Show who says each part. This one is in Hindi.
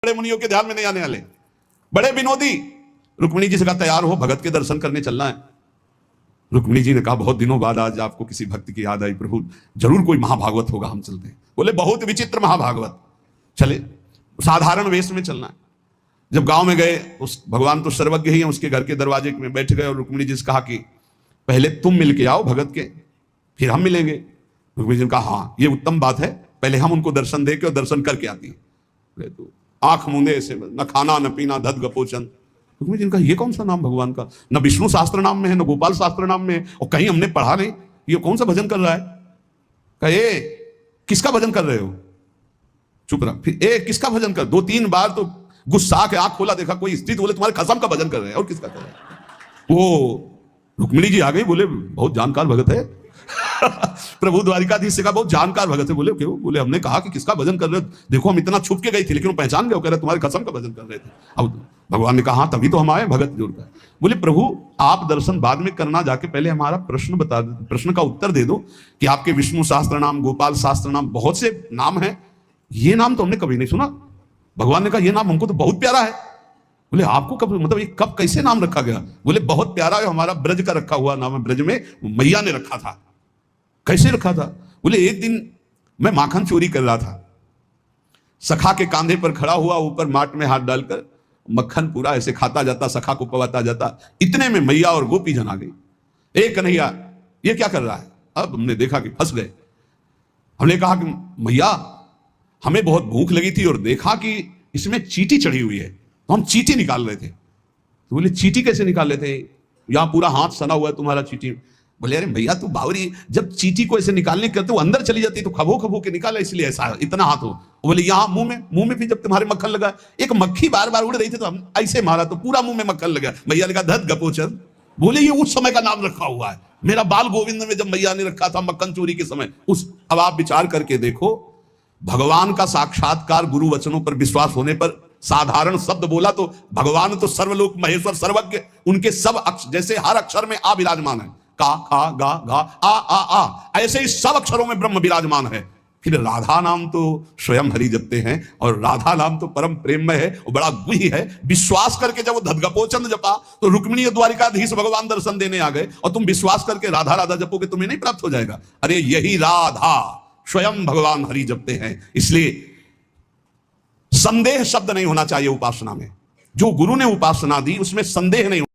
Speaker 1: बड़े मुनियों के ध्यान में नहीं आने वाले, बड़े विनोदी। रुक्मिणी जी से कहा तैयार हो, भगत के दर्शन करने चलना है। रुक्मिणी जी ने कहा बहुत दिनों बाद आज आपको किसी भक्त की याद आई, प्रभु जरूर कोई महाभागवत होगा, हम चलते हैं। बोले बहुत विचित्र महाभागवत, चले साधारण वेश में चलना है। जब गांव में गए, उस भगवान तो सर्वज्ञ ही है, उसके घर के दरवाजे में बैठ गए और रुक्मिणी जी से कहा कि पहले तुम मिल के आओ भगत के, फिर हम मिलेंगे। रुक्मिणी जी ने कहा हाँ ये उत्तम बात है, पहले हम उनको दर्शन दे के और दर्शन करके आती है। तो आंख मूंदे ऐसे, न खाना न पीना, धद गपोचन। रुक्मिणी जी ने कहा ये कौन सा नाम भगवान का, न विष्णु शास्त्र नाम में है, न गोपाल शास्त्र नाम में है, और कहीं हमने पढ़ा नहीं, ये कौन सा भजन कर रहा है। कहे किसका भजन कर रहे हो, चुप रहा। फिर किसका भजन कर, 2-3 बार तो गुस्सा के आंख खोला, देखा कोई स्त्री, तो बोले तुम्हारे खसम का भजन कर रहे हैं, और किसका कर रहे हैं। वो रुक्मिणी जी आ गई, बोले बहुत जानकार भगत है। प्रभु द्वारिकाधीश से कहा बहुत जानकार भगत है। बोले क्यों, बोले हमने कहा कि किसका भजन कर रहे हो, देखो हम इतना छुप के गई थी लेकिन वो पहचान गए, कह रहे तुम्हारे कसम का भजन कर रहे थे। अब भगवान ने कहा हाँ तभी तो हम आए भगत जोड़ कर। बोले प्रभु आप दर्शन बाद में करना, जाके पहले हमारा प्रश्न बता दो, प्रश्न का उत्तर दे दो कि आपके विष्णु शास्त्र नाम, गोपाल शास्त्र नाम, बहुत से नाम है, ये नाम तो हमने कभी नहीं सुना। भगवान ने कहा ये नाम हमको तो बहुत प्यारा है। बोले आपको कब, मतलब ये कब कैसे नाम रखा गया। बोले बहुत प्यारा है, हमारा ब्रज का रखा हुआ नाम है, ब्रज में मैया ने रखा था। कैसे रखा था। बोले एक दिन मैं माखन चोरी कर रहा था, सखा के कांधे पर खड़ा हुआ, ऊपर माट में हाथ डालकर मक्खन पूरा ऐसे खाता जाता, सखा को पवाता जाता। इतने में मैया और गोपी जन आ गई। एक कन्हैया ये क्या कर रहा है। अब हमने देखा कि फंस गए। हमने कहा कि मैया हमें बहुत भूख लगी थी और देखा कि इसमें चींटी चढ़ी हुई है, तो हम चींटी निकाल रहे थे। तो बोले चींटी कैसे निकाल रहे थे, यहां पूरा हाथ सना हुआ है तुम्हारा चींटी। बोले अरे भैया तू बावरी, जब चींटी को ऐसे निकालने करते वो अंदर चली जाती तो खबो खबो के निकाला, इसलिए ऐसा इतना हाथ हो। बोले यहाँ मुंह में भी जब तुम्हारे मक्खन लगा, एक मक्खी बार बार उड़ रही थी तो हम ऐसे मारा तो पूरा मुंह में मक्खन लगा। भैया ने कहा धत गपोचन। बोले ये उस समय का नाम रखा हुआ है, मेरा बाल गोविंद में जब मैया ने रखा था मक्खन चोरी के समय उस। अब आप विचार करके देखो, भगवान का साक्षात्कार गुरु वचनों पर विश्वास होने पर साधारण शब्द बोला तो भगवान तो सर्वलोक महेश्वर सर्वज्ञ, उनके सब जैसे हर अक्षर में आ विराजमान है, का खा गा घा आ, ऐसे ही सब अक्षरों में ब्रह्म विराजमान है। फिर राधा नाम तो स्वयं हरि जपते हैं, और राधा नाम तो परम प्रेममय है और बड़ा गुही है। विश्वास करके जब वो धदगपोचन जपा तो रुक्मिणी द्वारिकाधीश भगवान दर्शन देने आ गए, और तुम विश्वास करके राधा राधा जपोगे तुम्हें नहीं प्राप्त हो जाएगा। अरे यही राधा स्वयं भगवान हरि जपते हैं। इसलिए संदेह शब्द नहीं होना चाहिए उपासना में। जो गुरु ने उपासना दी उसमें संदेह नहीं